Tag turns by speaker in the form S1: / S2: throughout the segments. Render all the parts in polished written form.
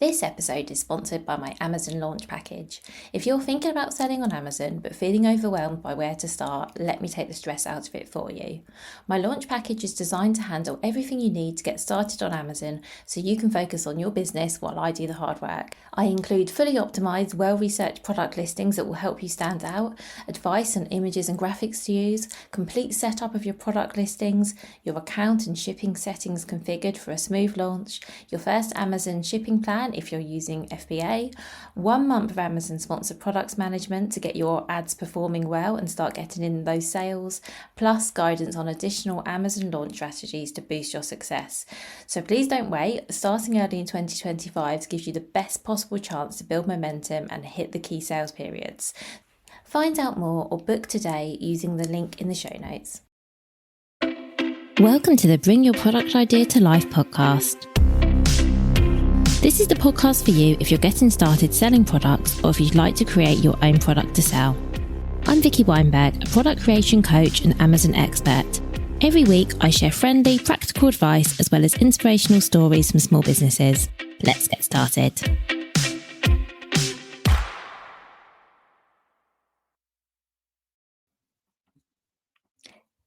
S1: This episode is sponsored by my Amazon launch package. If you're thinking about selling on Amazon but feeling overwhelmed by where to start, let me take the stress out of it for you. My launch package is designed to handle everything you need to get started on Amazon so you can focus on your business while I do the hard work. I include fully optimized, well-researched product listings that will help you stand out, advice on images and graphics to use, complete setup of your product listings, your account and shipping settings configured for a smooth launch, your first Amazon shipping plan if you're using FBA, 1 month of Amazon sponsored products management to get your ads performing well and start getting in those sales, plus guidance on additional Amazon launch strategies to boost your success. So please don't wait. Starting early in 2025 gives you the best possible chance to build momentum and hit the key sales periods. Find out more or book today using the link in the show notes. Welcome to the Bring Your Product Idea to Life podcast. This is the podcast for you if you're getting started selling products or if you'd like to create your own product to sell. I'm Vicky Weinberg, a product creation coach and Amazon expert. Every week, I share friendly, practical advice as well as inspirational stories from small businesses. Let's get started.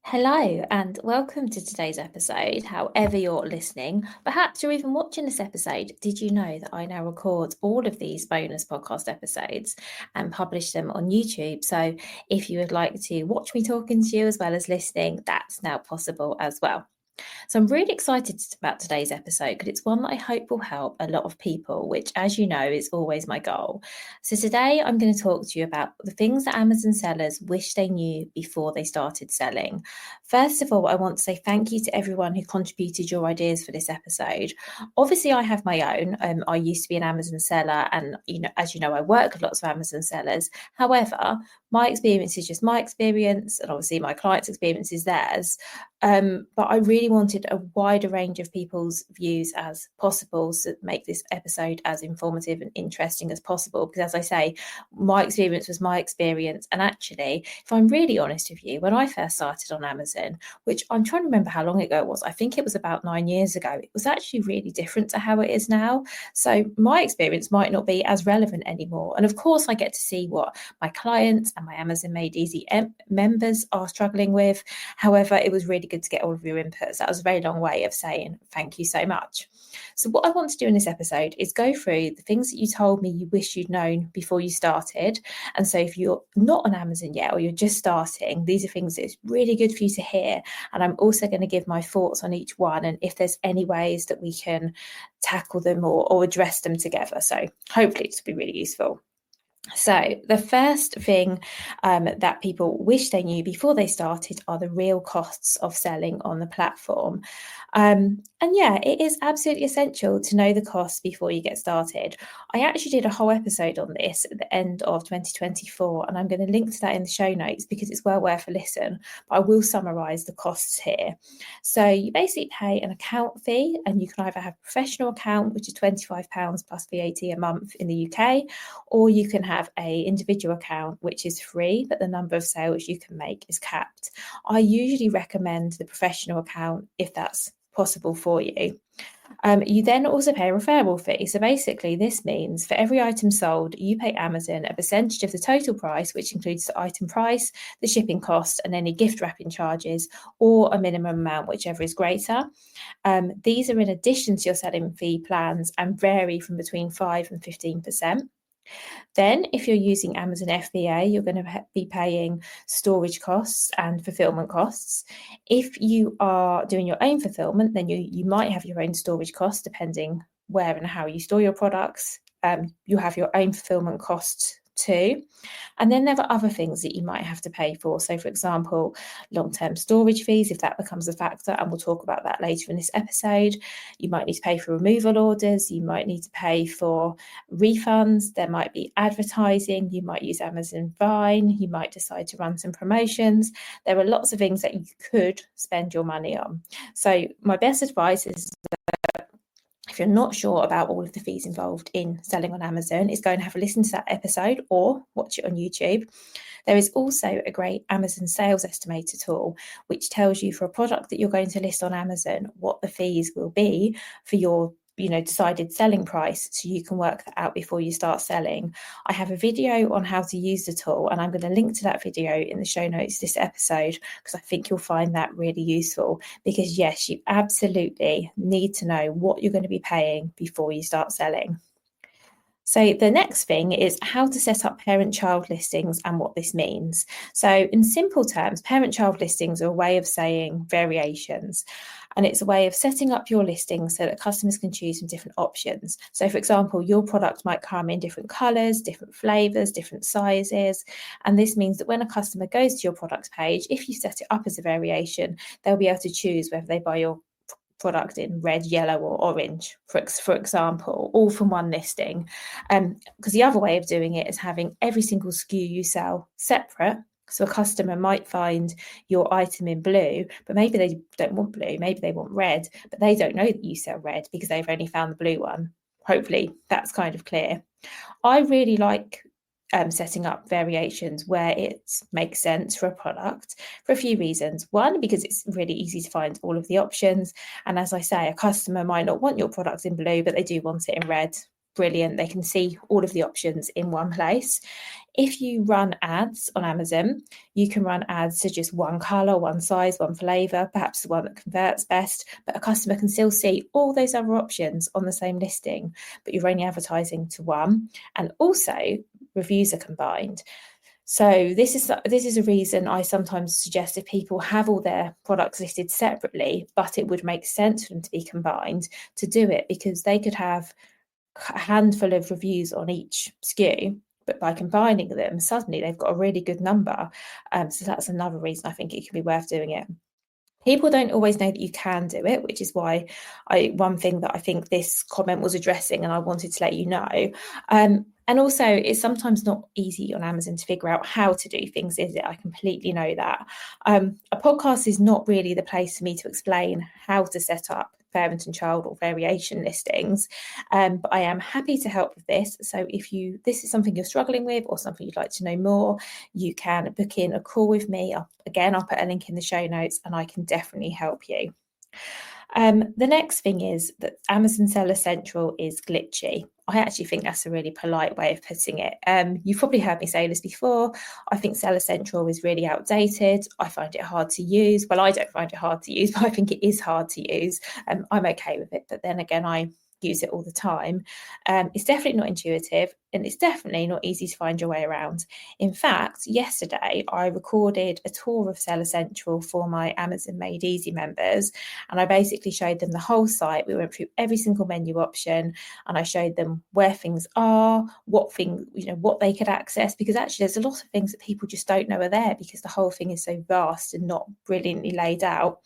S1: Hello and welcome to today's episode. However you're listening, perhaps you're even watching this episode. Did you know that I now record all of these bonus podcast episodes and publish them on YouTube? So if you would like to watch me talking to you as well as listening, that's now possible as well. So I'm really excited about today's episode because it's one that I hope will help a lot of people, which, as you know, is always my goal. So today I'm going to talk to you about the things that Amazon sellers wish they knew before they started selling. First of all, I want to say thank you to everyone who contributed your ideas for this episode. Obviously, I have my own. I used to be an Amazon seller, and as you know, I work with lots of Amazon sellers. However, my experience is just my experience, and obviously my clients' experience is theirs. But I really wanted a wider range of people's views as possible to make this episode as informative and interesting as possible. Because as I say, my experience was my experience. And actually, if I'm really honest with you, when I first started on Amazon, which I'm trying to remember how long ago it was, I think it was about 9 years ago, it was actually really different to how it is now. So my experience might not be as relevant anymore. And of course, I get to see what my clients and my Amazon Made Easy members are struggling with. However, it was really good to get all of your inputs. That was a very long way of saying thank you so much. So what I want to do in this episode is go through the things that you told me you wish you'd known before you started. And so if you're not on Amazon yet or you're just starting, these are things that it's really good for you to hear. And I'm also going to give my thoughts on each one and if there's any ways that we can tackle them or address them together. So hopefully it's be really useful. So the first thing that people wish they knew before they started are the real costs of selling on the platform. And yeah, it is absolutely essential to know the costs before you get started. I actually did a whole episode on this at the end of 2024, and I'm going to link to that in the show notes because it's well worth a listen. But I will summarise the costs here. So you basically pay an account fee, and you can either have a professional account, which is £25 plus VAT a month in the UK, or you can have a individual account, which is free, but the number of sales you can make is capped. I usually recommend the professional account if that's possible for you. You then also pay a referral fee. So basically, this means for every item sold, you pay Amazon a percentage of the total price, which includes the item price, the shipping cost, and any gift wrapping charges, or a minimum amount, whichever is greater. These are in addition to your selling fee plans and vary from between 5 and 15%. Then, if you're using Amazon FBA, you're going to be paying storage costs and fulfillment costs. If you are doing your own fulfillment, then you might have your own storage costs, depending where and how you store your products. You have your own fulfillment costs too. And then there are other things that you might have to pay for. So, for example, long-term storage fees, if that becomes a factor, and we'll talk about that later in this episode. You might need to pay for removal orders. You might need to pay for refunds. There might be advertising. You might use Amazon Vine. You might decide to run some promotions. There are lots of things that you could spend your money on. So my best advice is if you're not sure about all of the fees involved in selling on Amazon, is go and have a listen to that episode or watch it on YouTube. There is also a great Amazon sales estimator tool, which tells you for a product that you're going to list on Amazon, what the fees will be for your decided selling price, so you can work that out before you start selling. I have a video on how to use the tool, and I'm going to link to that video in the show notes this episode, because I think you'll find that really useful. Because yes, you absolutely need to know what you're going to be paying before you start selling. So the next thing is how to set up parent-child listings and what this means. So in simple terms, parent-child listings are a way of saying variations. And it's a way of setting up your listings so that customers can choose from different options. So for example, your product might come in different colours, different flavours, different sizes. And this means that when a customer goes to your product page, if you set it up as a variation, they'll be able to choose whether they buy your product in red, yellow or orange, for example, all from one listing. Because the other way of doing it is having every single SKU you sell separate. So a customer might find your item in blue, but maybe they don't want blue, maybe they want red, but they don't know that you sell red because they've only found the blue one. Hopefully that's kind of clear. I really like setting up variations where it makes sense for a product for a few reasons. One, because it's really easy to find all of the options. And as I say, a customer might not want your product in blue, but they do want it in red. Brilliant. They can see all of the options in one place. If you run ads on Amazon, you can run ads to just one colour, one size, one flavour, perhaps the one that converts best, but a customer can still see all those other options on the same listing, but you're only advertising to one. And also, reviews are combined. So this is a reason I sometimes suggest if people have all their products listed separately, but it would make sense for them to be combined, to do it, because they could have a handful of reviews on each SKU, but by combining them, suddenly they've got a really good number. So that's another reason I think it can be worth doing it. People don't always know that you can do it, which is why one thing that I think this comment was addressing, and I wanted to let you know. And also, it's sometimes not easy on Amazon to figure out how to do things, is it? I completely know that. A podcast is not really the place for me to explain how to set up parent and child or variation listings, but I am happy to help with this. So if this is something you're struggling with or something you'd like to know more, you can book in a call with me. I'll put a link in the show notes and I can definitely help you. The next thing is that Amazon Seller Central is glitchy. I actually think that's a really polite way of putting it. You've probably heard me say this before. I think Seller Central is really outdated. I find it hard to use. Well, I don't find it hard to use, but I think it is hard to use. I'm okay with it, but then again, I use it all the time. It's definitely not intuitive, and it's definitely not easy to find your way around. In fact, yesterday I recorded a tour of Seller Central for my Amazon Made Easy members, and I basically showed them the whole site. We went through every single menu option, and I showed them where things are, what they could access, because actually there's a lot of things that people just don't know are there because the whole thing is so vast and not brilliantly laid out.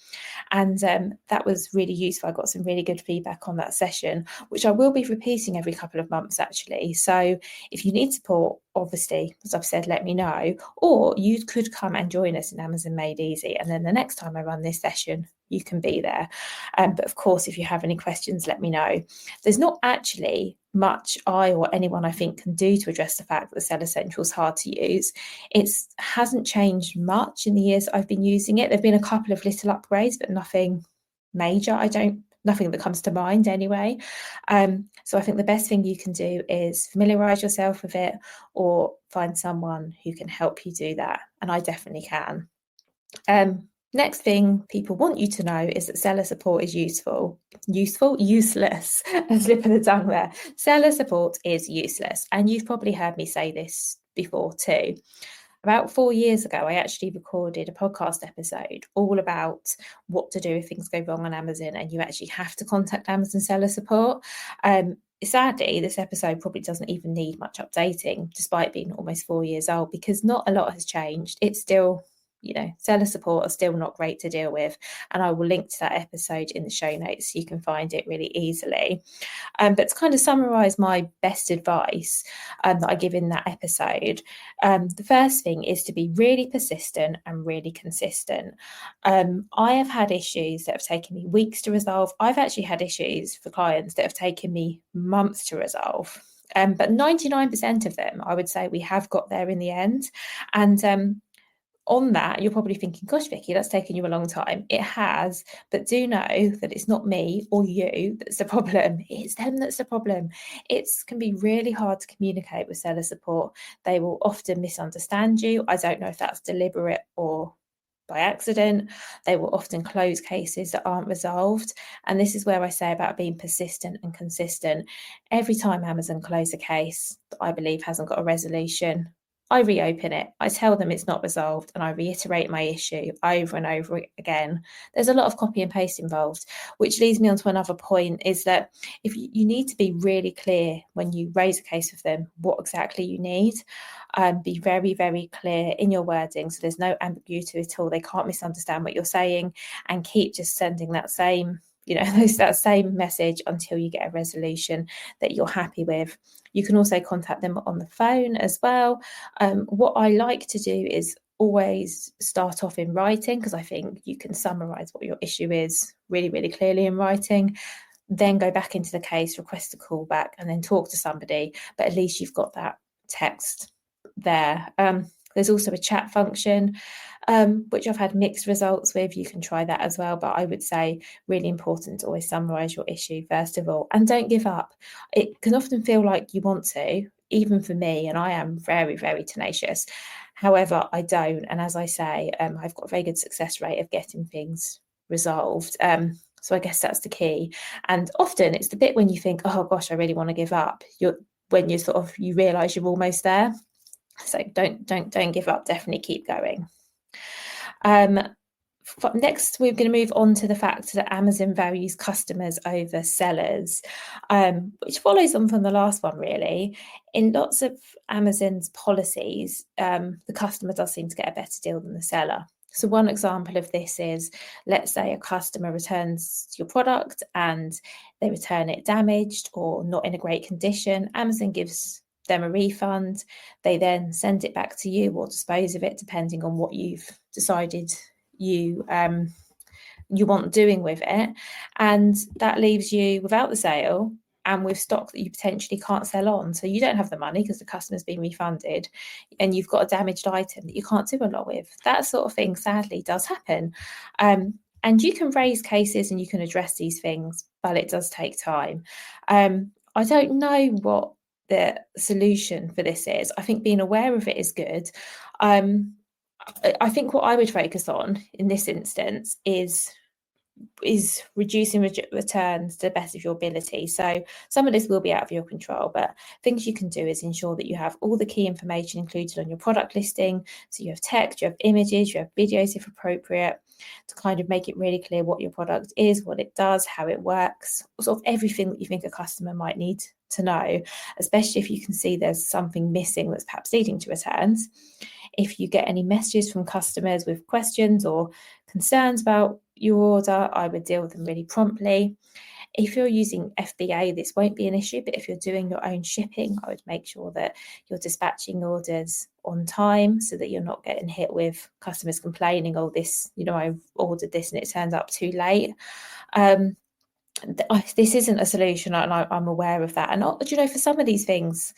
S1: And that was really useful. I got some really good feedback on that session, which I will be repeating every couple of months actually. So if you need support, obviously, as I've said, let me know, or you could come and join us in Amazon Made Easy, and then the next time I run this session, you can be there. But of course, if you have any questions, let me know. There's not actually much I or anyone I think can do to address the fact that the Seller Central is hard to use. It hasn't changed much in the years I've been using it. There've been a couple of little upgrades, but nothing major. Nothing that comes to mind anyway. So I think the best thing you can do is familiarise yourself with it or find someone who can help you do that. And I definitely can. Next thing people want you to know is that seller support is useless. A slip of the tongue there. Seller support is useless. And you've probably heard me say this before too. About 4 years ago, I actually recorded a podcast episode all about what to do if things go wrong on Amazon and you actually have to contact Amazon seller support. Sadly, this episode probably doesn't even need much updating, despite being almost 4 years old, because not a lot has changed. It's still, seller support are still not great to deal with. And I will link to that episode in the show notes so you can find it really easily. But to kind of summarize my best advice that I give in that episode, the first thing is to be really persistent and really consistent. I have had issues that have taken me weeks to resolve. I've actually had issues for clients that have taken me months to resolve. But 99% of them, I would say we have got there in the end. And on that, you're probably thinking, gosh, Vicky, that's taken you a long time. It has, but do know that it's not me or you that's the problem. It's them that's the problem. It can be really hard to communicate with seller support. They will often misunderstand you. I don't know if that's deliberate or by accident. They will often close cases that aren't resolved. And this is where I say about being persistent and consistent. Every time Amazon close a case that I believe hasn't got a resolution, I reopen it. I tell them it's not resolved and I reiterate my issue over and over again. There's a lot of copy and paste involved, which leads me on to another point, is that if you need to be really clear when you raise a case with them, what exactly you need. Be very, very clear in your wording so there's no ambiguity at all. They can't misunderstand what you're saying, and keep just sending that same that same message until you get a resolution that you're happy with. You can also contact them on the phone as well. What I like to do is always start off in writing, because I think you can summarize what your issue is really, really clearly in writing. Then go back into the case, request a call back, and then talk to somebody. But at least you've got that text there. There's also a chat function, which I've had mixed results with. You can try that as well. But I would say really important to always summarize your issue first of all, and don't give up. It can often feel like you want to, even for me, and I am very, very tenacious. However, I don't. And as I say, I've got a very good success rate of getting things resolved. So I guess that's the key. And often it's the bit when you think, oh gosh, I really want to give up. When you realise you're almost there. So don't give up. Definitely keep going. Next, we're going to move on to the fact that Amazon values customers over sellers, which follows on from the last one, really. In lots of Amazon's policies, the customer does seem to get a better deal than the seller. So one example of this is, let's say a customer returns your product and they return it damaged or not in a great condition. Amazon gives them a refund. They then send it back to you or dispose of it, depending on what you've decided you want doing with it. And that leaves you without the sale and with stock that you potentially can't sell on. So you don't have the money because the customer's been refunded, and you've got a damaged item that you can't do a lot with. That sort of thing sadly does happen. And you can raise cases and you can address these things, but it does take time. I don't know what the solution for this is. I think being aware of it is good. I think what I would focus on in this instance is reducing returns to the best of your ability. So some of this will be out of your control, but things you can do is ensure that you have all the key information included on your product listing. So you have text, you have images, you have videos if appropriate, to kind of make it really clear what your product is, what it does, how it works, sort of everything that you think a customer might need to know, especially if you can see there's something missing that's perhaps leading to returns. If you get any messages from customers with questions or concerns about your order, I would deal with them really promptly. If you're using FBA, this won't be an issue, but if you're doing your own shipping, I would make sure that you're dispatching orders on time so that you're not getting hit with customers complaining, oh, this, I ordered this and it turned up too late. This isn't a solution, and I'm aware of that. And for some of these things,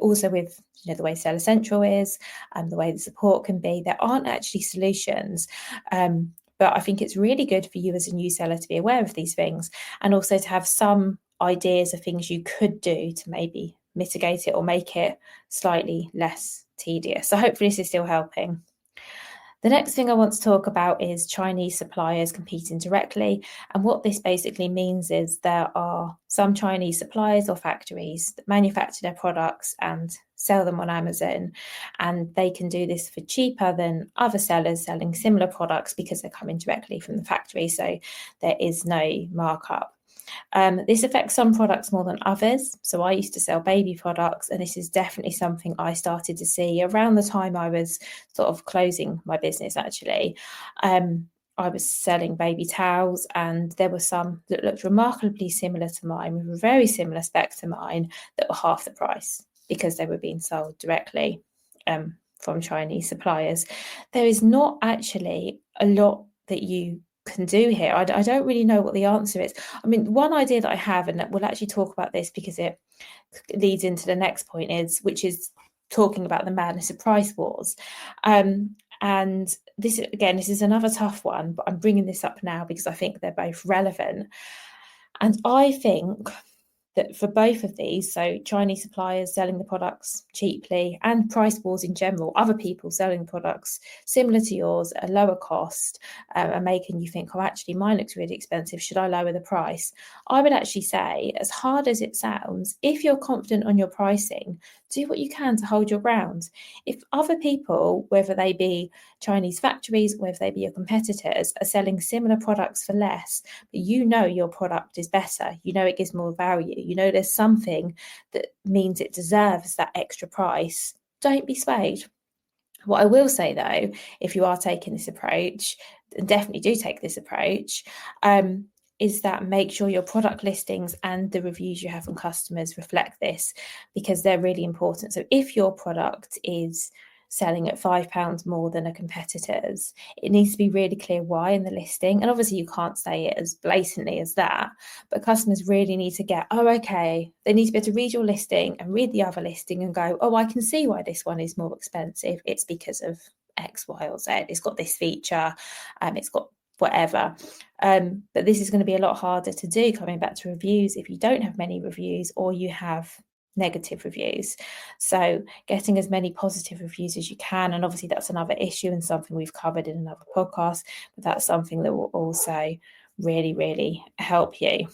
S1: also with the way Seller Central is and the way the support can be, there aren't actually solutions. But I think it's really good for you as a new seller to be aware of these things, and also to have some ideas of things you could do to maybe mitigate it or make it slightly less tedious. So hopefully this is still helping. The next thing I want to talk about is Chinese suppliers competing directly. And what this basically means is there are some Chinese suppliers or factories that manufacture their products and sell them on Amazon. And they can do this for cheaper than other sellers selling similar products because they're coming directly from the factory. So there is no markup. This affects some products more than others. So I used to sell baby products, and this is definitely something I started to see around the time I was sort of closing my business, actually. I was selling baby towels, and there were some that looked remarkably similar to mine, with a very similar spec to mine, that were half the price because they were being sold directly from Chinese suppliers. There is not actually a lot that you can do here. I don't really know what the answer is. I mean, one idea that I have, and we'll actually talk about this because it leads into the next point, which is talking about the madness of price wars. And And this is another tough one, but I'm bringing this up now because I think they're both relevant. And I think that for both of these, so Chinese suppliers selling the products cheaply and price wars in general, other people selling products similar to yours at a lower cost, and making you think, oh, actually, mine looks really expensive. Should I lower the price? I would actually say, as hard as it sounds, if you're confident on your pricing, do what you can to hold your ground. If other people, whether they be Chinese factories, whether they be your competitors, are selling similar products for less, but you know your product is better, you know it gives more value, you know there's something that means it deserves that extra price, don't be swayed. What I will say though, if you are taking this approach, and definitely do take this approach, is that make sure your product listings and the reviews you have from customers reflect this, because they're really important. So if your product is selling at £5 more than a competitor's, it needs to be really clear why in the listing. And obviously you can't say it as blatantly as that, but customers really need to get, oh, okay, they need to be able to read your listing and read the other listing and go, oh, I can see why this one is more expensive. It's because of X, Y, or Z. It's got this feature, it's got whatever. But this is going to be a lot harder to do, coming back to reviews, if you don't have many reviews or you have negative reviews. So getting as many positive reviews as you can, and obviously that's another issue and something we've covered in another podcast, but that's something that will also really, really help you.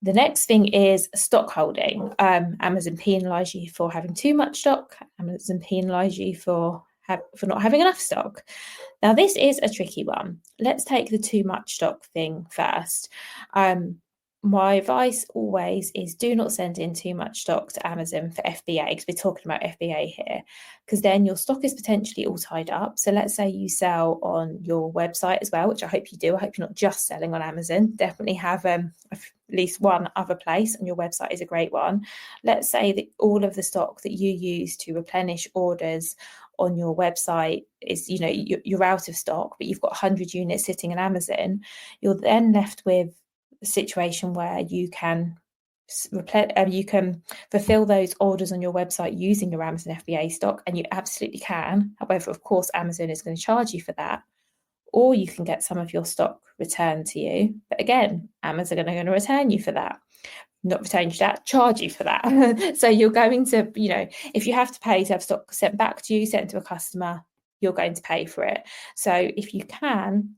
S1: The next thing is stock holding. Amazon penalise you for having too much stock. Amazon penalise you for not having enough stock. Now, this is a tricky one. Let's take the too much stock thing first. My advice always is do not send in too much stock to Amazon for FBA, because we're talking about FBA here, because then your stock is potentially all tied up. So let's say you sell on your website as well, which I hope you do. I hope you're not just selling on Amazon. Definitely have at least one other place, and your website is a great one. Let's say that all of the stock that you use to replenish orders on your website is, you're out of stock, but you've got 100 units sitting in Amazon. You're then left with a situation where you can fulfill those orders on your website using your Amazon FBA stock, and you absolutely can. However, of course, Amazon is going to charge you for that. Or you can get some of your stock returned to you. But again, Amazon are going to return you for that. Not return you that, charge you for that. So you're going to, if you have to pay to have stock sent back to you, sent to a customer, you're going to pay for it. So if you can,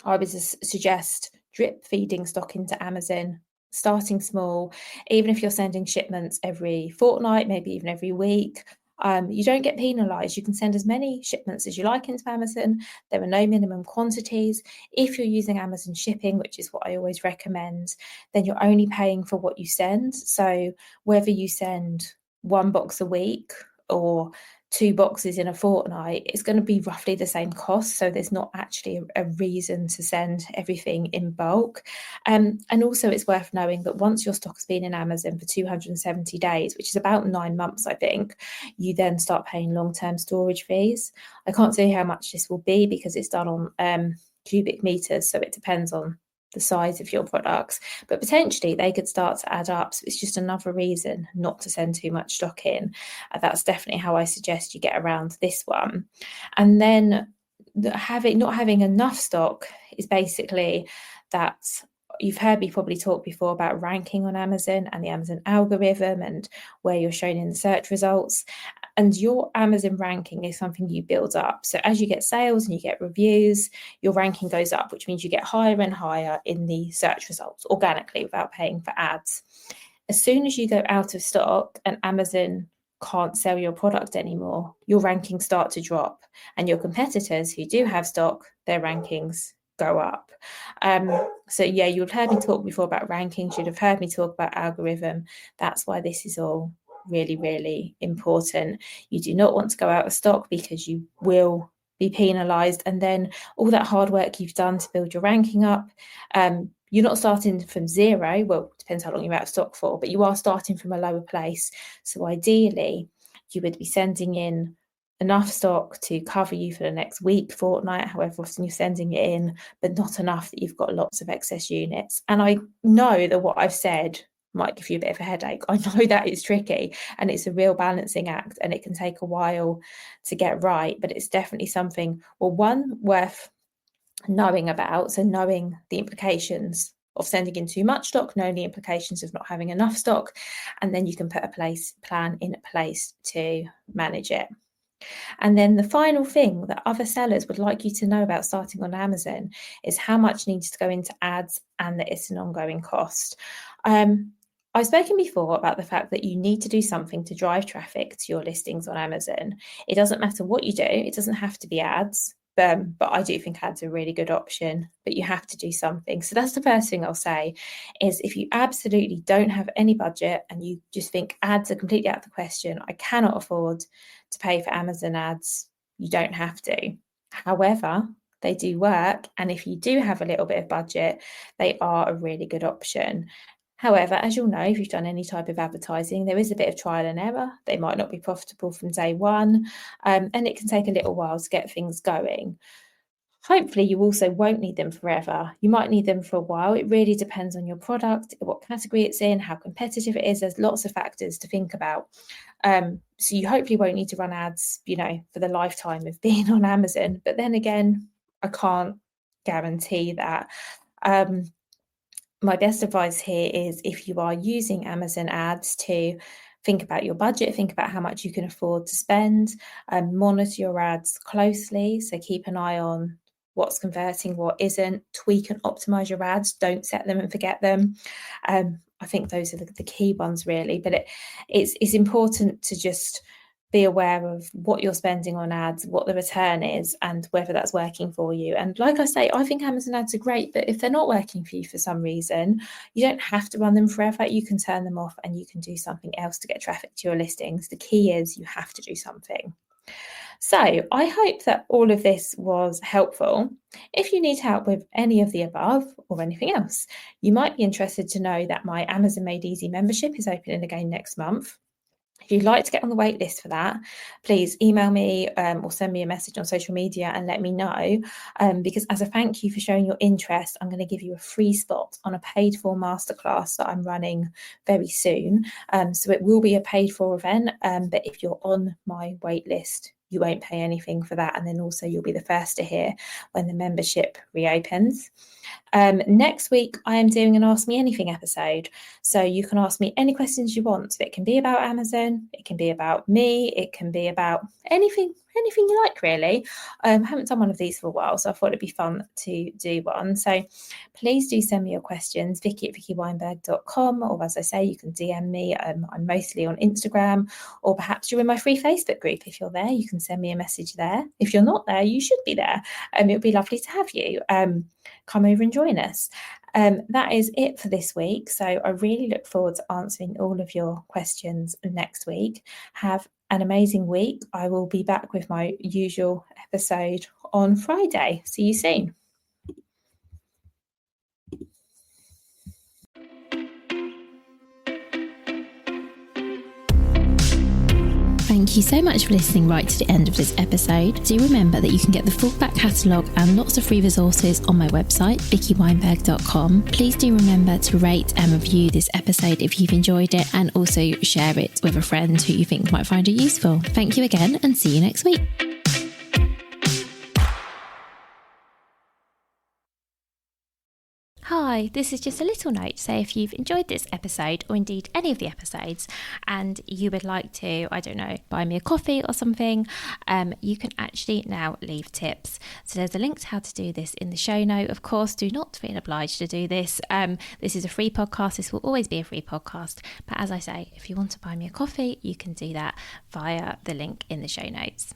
S1: I would suggest drip feeding stock into Amazon, starting small. Even if you're sending shipments every fortnight, maybe even every week, you don't get penalised. You can send as many shipments as you like into Amazon. There are no minimum quantities. If you're using Amazon shipping, which is what I always recommend, then you're only paying for what you send. So whether you send one box a week or 2 boxes in a fortnight, it's going to be roughly the same cost. So there's not actually a reason to send everything in bulk. And also it's worth knowing that once your stock has been in Amazon for 270 days, which is about 9 months, I think, you then start paying long-term storage fees. I can't say how much this will be because it's done on cubic meters. So it depends on the size of your products, but potentially they could start to add up. So it's just another reason not to send too much stock in. That's definitely how I suggest you get around this one. And then not having enough stock is basically that you've heard me probably talk before about ranking on Amazon and the Amazon algorithm and where you're shown in the search results. And your Amazon ranking is something you build up. So as you get sales and you get reviews, your ranking goes up, which means you get higher and higher in the search results organically without paying for ads. As soon as you go out of stock and Amazon can't sell your product anymore, your rankings start to drop. And your competitors who do have stock, their rankings go up. So yeah, you've heard me talk before about rankings. You'd have heard me talk about algorithm. That's why this is all really, really important. You do not want to go out of stock because you will be penalised. And then all that hard work you've done to build your ranking up, you're not starting from zero. Well, it depends how long you're out of stock for, but you are starting from a lower place. So ideally, you would be sending in enough stock to cover you for the next week, fortnight, however often you're sending it in, but not enough that you've got lots of excess units. And I know that what I've said might give you a bit of a headache. I know that is tricky and it's a real balancing act and it can take a while to get right, but it's definitely something, well, one, worth knowing about. So knowing the implications of sending in too much stock, knowing the implications of not having enough stock, and then you can put a plan in place to manage it. And then the final thing that other sellers would like you to know about starting on Amazon is how much needs to go into ads and that it's an ongoing cost. I've spoken before about the fact that you need to do something to drive traffic to your listings on Amazon. It doesn't matter what you do, it doesn't have to be ads. But I do think ads are a really good option, but you have to do something. So that's the first thing I'll say is if you absolutely don't have any budget and you just think ads are completely out of the question, I cannot afford to pay for Amazon ads, you don't have to. However, they do work. And if you do have a little bit of budget, they are a really good option. However, as you'll know, if you've done any type of advertising, there is a bit of trial and error. They might not be profitable from day one, and it can take a little while to get things going. Hopefully, you also won't need them forever. You might need them for a while. It really depends on your product, what category it's in, how competitive it is. There's lots of factors to think about. So you hopefully won't need to run ads, for the lifetime of being on Amazon. But then again, I can't guarantee that. My best advice here is if you are using Amazon ads to think about your budget, think about how much you can afford to spend, monitor your ads closely. So keep an eye on what's converting, what isn't, tweak and optimize your ads, don't set them and forget them. I think those are the key ones really, but it's important to just be aware of what you're spending on ads, what the return is, and whether that's working for you. And like I say, I think Amazon ads are great, but if they're not working for you for some reason, you don't have to run them forever. You can turn them off and you can do something else to get traffic to your listings. The key is you have to do something. So I hope that all of this was helpful. If you need help with any of the above or anything else, you might be interested to know that my Amazon Made Easy membership is opening again next month. If you'd like to get on the wait list for that, please email me or send me a message on social media and let me know. Because as a thank you for showing your interest, I'm going to give you a free spot on a paid for masterclass that I'm running very soon. So it will be a paid for event, but if you're on my wait list, you won't pay anything for that. And then also you'll be the first to hear when the membership reopens. Next week, I am doing an Ask Me Anything episode. So you can ask me any questions you want. So it can be about Amazon, it can be about me, it can be about anything you like, really. I haven't done one of these for a while, so I thought it'd be fun to do one. So please do send me your questions, vicky@vickyweinberg.com, or as I say, you can DM me. I'm mostly on Instagram, or perhaps you're in my free Facebook group. If you're there, you can send me a message there. If you're not there, you should be there. It would be lovely to have you. Come over and join us. That is it for this week. So I really look forward to answering all of your questions next week. Have an amazing week. I will be back with my usual episode on Friday. See you soon.
S2: Thank you so much for listening right to the end of this episode. Do remember that you can get the full back catalogue and lots of free resources on my website, vickyweinberg.com. Please do remember to rate and review this episode if you've enjoyed it, and also share it with a friend who you think might find it useful. Thank you again, and see you next week. Hi, this is just a little note to say if you've enjoyed this episode, or indeed any of the episodes, and you would like to, buy me a coffee or something, you can actually now leave tips. So there's a link to how to do this in the show note. Of course, do not feel obliged to do this. This is a free podcast. This will always be a free podcast. But as I say, if you want to buy me a coffee, you can do that via the link in the show notes.